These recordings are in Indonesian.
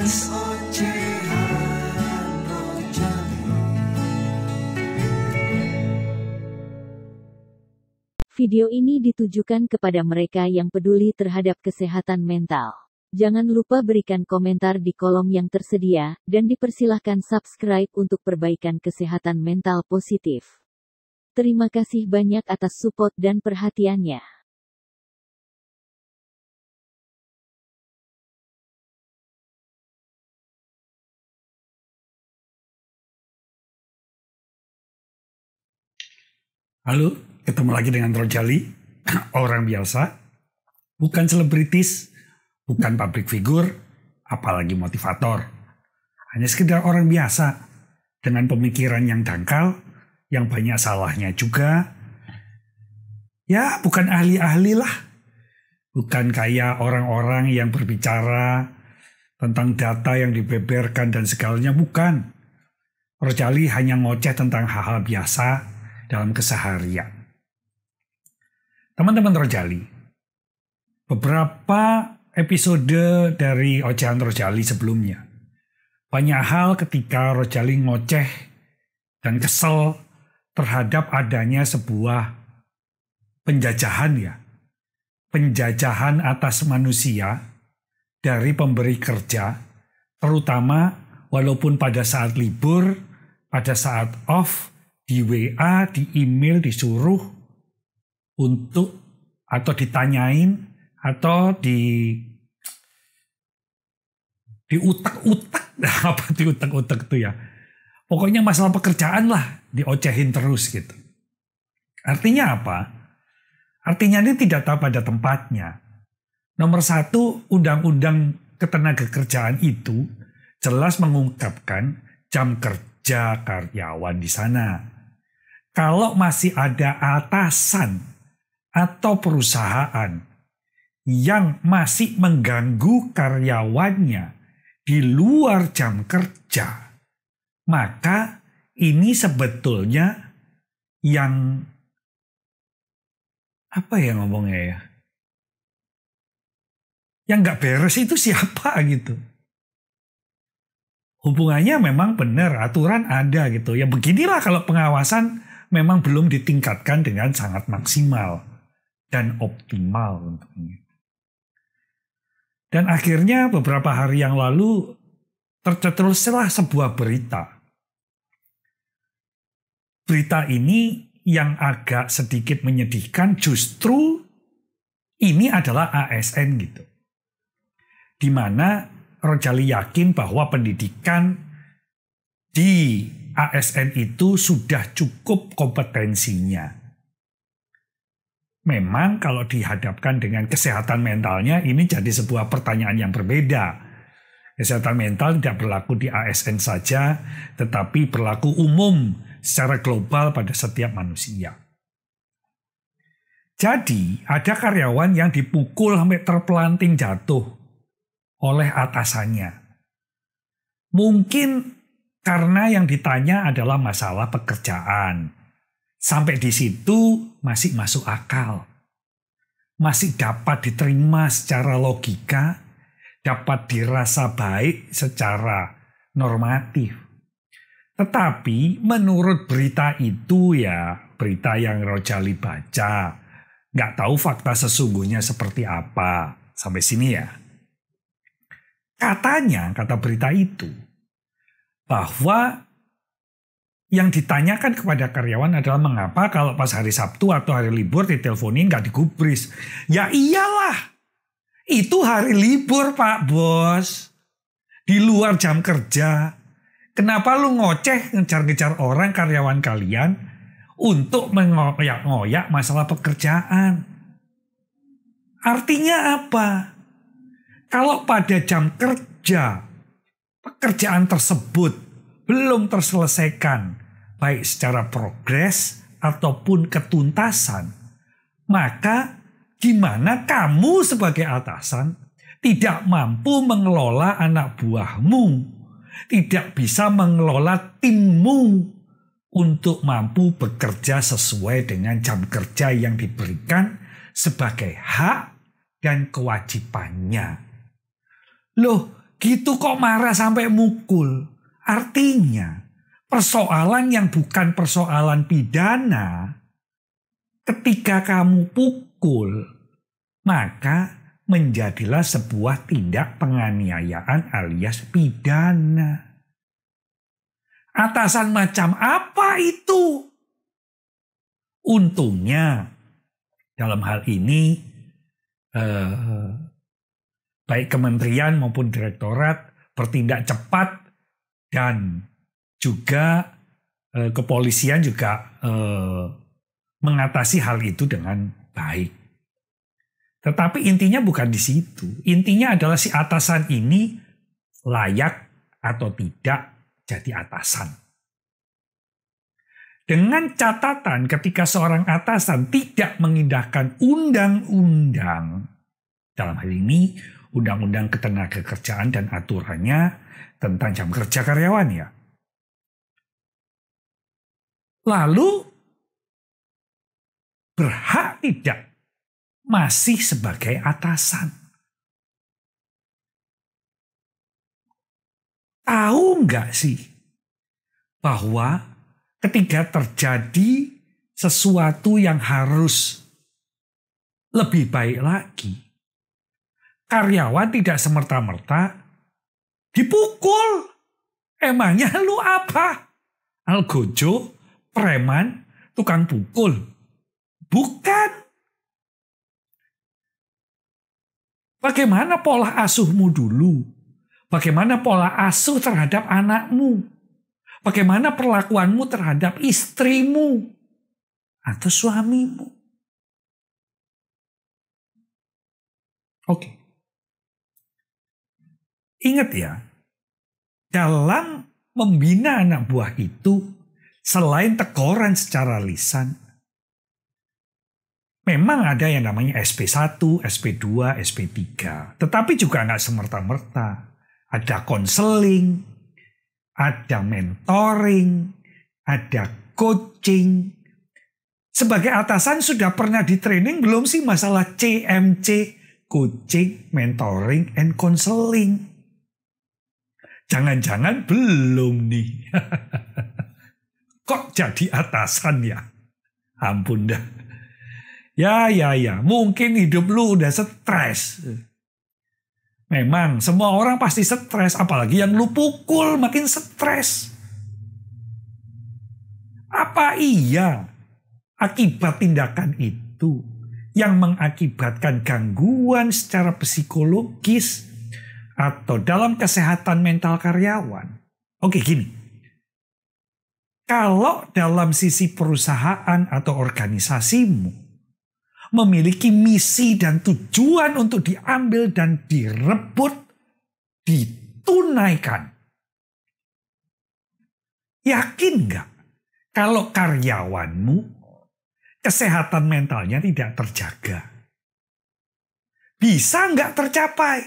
Video ini ditujukan kepada mereka yang peduli terhadap kesehatan mental. Jangan lupa berikan komentar di kolom yang tersedia, dan dipersilahkan subscribe untuk perbaikan kesehatan mental positif. Terima kasih banyak atas support dan perhatiannya. Halo, ketemu lagi dengan Rojali, orang biasa, bukan selebritis, bukan public figure, apalagi motivator. Hanya sekedar orang biasa, dengan pemikiran yang dangkal, yang banyak salahnya juga. Ya, bukan ahli-ahli lah. Bukan kayak orang-orang yang berbicara tentang data yang dibeberkan dan segalanya, bukan. Rojali hanya ngoceh tentang hal-hal biasa dalam keseharian. Teman-teman Rojali, beberapa episode dari Ocehan Rojali sebelumnya, banyak hal ketika Rojali ngoceh dan kesel terhadap adanya sebuah penjajahan penjajahan atas manusia dari pemberi kerja, terutama walaupun pada saat libur, pada saat off, di WA, di email disuruh untuk atau ditanyain atau diutak-utak. Apa diutak-utak itu ya? Pokoknya masalah pekerjaan lah diocehin terus gitu. Artinya apa? Artinya ini tidak tahu pada tempatnya. Nomor satu, Undang-Undang Ketenagakerjaan itu jelas mengungkapkan jam kerja karyawan di sana. Kalau masih ada atasan atau perusahaan yang masih mengganggu karyawannya di luar jam kerja, maka ini sebetulnya yang yang nggak beres itu siapa gitu. Hubungannya memang benar, aturan ada gitu. Ya beginilah kalau pengawasan memang belum ditingkatkan dengan sangat maksimal dan optimal tentunya. Dan akhirnya beberapa hari yang lalu tercetuslah sebuah berita. Berita ini yang agak sedikit menyedihkan, justru ini adalah ASN gitu. Di mana Rojali yakin bahwa pendidikan di ASN itu sudah cukup kompetensinya. Memang kalau dihadapkan dengan kesehatan mentalnya, ini jadi sebuah pertanyaan yang berbeda. Kesehatan mental tidak berlaku di ASN saja, tetapi berlaku umum secara global pada setiap manusia. Jadi ada karyawan yang dipukul sampai terpelanting jatuh oleh atasannya. Mungkin karena yang ditanya adalah masalah pekerjaan. Sampai di situ masih masuk akal. Masih dapat diterima secara logika, dapat dirasa baik secara normatif. Tetapi menurut berita itu berita yang Rojali baca, nggak tahu fakta sesungguhnya seperti apa. Sampai sini ya. Katanya, kata berita itu, bahwa yang ditanyakan kepada karyawan adalah mengapa kalau pas hari Sabtu atau hari libur diteleponin nggak digubris. Ya iyalah, itu hari libur Pak Bos. Di luar jam kerja. Kenapa lu ngoceh ngejar-ngejar orang karyawan kalian untuk mengoyak-ngoyak masalah pekerjaan? Artinya apa? Kalau pada jam kerja pekerjaan tersebut belum terselesaikan, baik secara progres ataupun ketuntasan, maka gimana kamu sebagai atasan tidak mampu mengelola anak buahmu, tidak bisa mengelola timmu untuk mampu bekerja sesuai dengan jam kerja yang diberikan sebagai hak dan kewajibannya. Loh, gitu kok marah sampai mukul. Artinya persoalan yang bukan persoalan pidana, ketika kamu pukul, maka menjadilah sebuah tindak penganiayaan alias pidana. Atasan macam apa itu? Untungnya dalam hal ini baik kementerian maupun direktorat bertindak cepat dan juga kepolisian juga mengatasi hal itu dengan baik. Tetapi intinya bukan di situ. Intinya adalah si atasan ini layak atau tidak jadi atasan. Dengan catatan ketika seorang atasan tidak mengindahkan undang-undang, dalam hal ini undang-undang ketenagakerjaan dan aturannya tentang jam kerja karyawan ya. Lalu berhak tidak masih sebagai atasan. Tahu nggak sih bahwa ketika terjadi sesuatu yang harus lebih baik lagi, karyawan tidak semerta-merta dipukul. Emangnya lu apa? Algojo, preman, tukang pukul? Bukan. Bagaimana pola asuhmu dulu? Bagaimana pola asuh terhadap anakmu? Bagaimana perlakuanmu terhadap istrimu atau suamimu? Oke. Ingat ya, dalam membina anak buah itu, selain teguran secara lisan, memang ada yang namanya SP1, SP2, SP3. Tetapi juga nggak semerta-merta. Ada konseling, ada mentoring, ada coaching. Sebagai atasan sudah pernah di training belum sih masalah CMC, coaching, mentoring, and counseling? Jangan-jangan belum nih. Kok jadi atasan ya? Ampun dah. Ya. Mungkin hidup lu udah stres. Memang semua orang pasti stres. Apalagi yang lu pukul makin stres. Apa iya akibat tindakan itu yang mengakibatkan gangguan secara psikologis atau dalam kesehatan mental karyawan? Oke, gini. Kalau dalam sisi perusahaan atau organisasimu memiliki misi dan tujuan untuk diambil dan direbut, ditunaikan. Yakin nggak kalau karyawanmu kesehatan mentalnya tidak terjaga? Bisa nggak tercapai?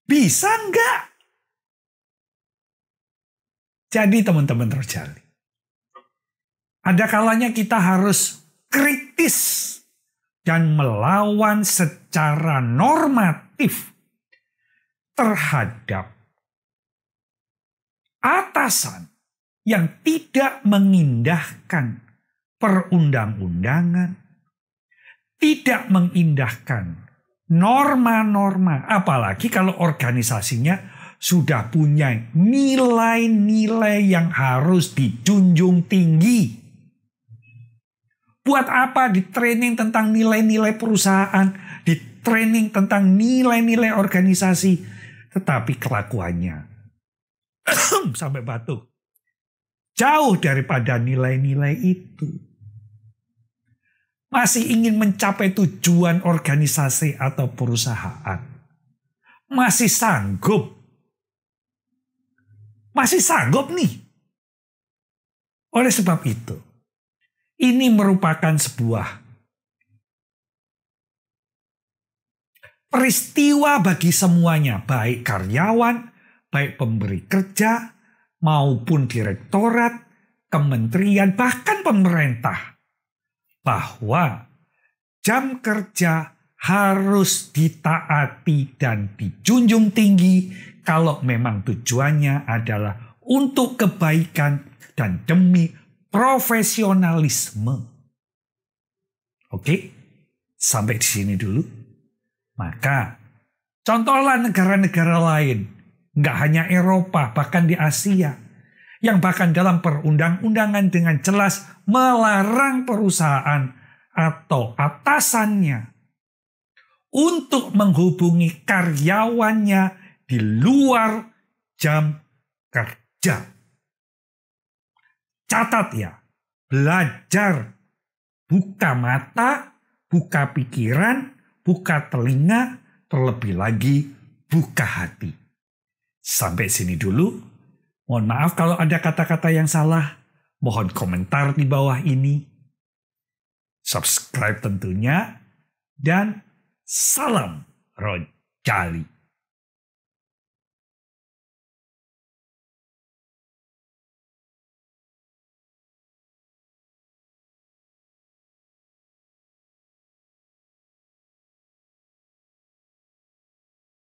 Bisa nggak? Jadi teman-teman terjali. Ada kalanya kita harus kritis dan melawan secara normatif terhadap atasan yang tidak mengindahkan perundang-undangan, tidak mengindahkan norma-norma, apalagi kalau organisasinya sudah punya nilai-nilai yang harus dijunjung tinggi. Buat apa di training tentang nilai-nilai perusahaan, di training tentang nilai-nilai organisasi, tetapi kelakuannya sampai batuk jauh daripada nilai-nilai itu. Masih ingin mencapai tujuan organisasi atau perusahaan. Masih sanggup. Masih sanggup nih. Oleh sebab itu, ini merupakan sebuah peristiwa bagi semuanya, baik karyawan, baik pemberi kerja, maupun direktorat, kementerian, bahkan pemerintah. Bahwa jam kerja harus ditaati dan dijunjung tinggi kalau memang tujuannya adalah untuk kebaikan dan demi profesionalisme. Oke, sampai di sini dulu. Maka, contohlah negara-negara lain, nggak hanya Eropa, bahkan di Asia, yang bahkan dalam perundang-undangan dengan jelas melarang perusahaan atau atasannya untuk menghubungi karyawannya di luar jam kerja. Catat ya, belajar, buka mata, buka pikiran, buka telinga, terlebih lagi buka hati. Sampai sini dulu. Mohon maaf kalau ada kata-kata yang salah. Mohon komentar di bawah ini. Subscribe tentunya. Dan salam Rojali.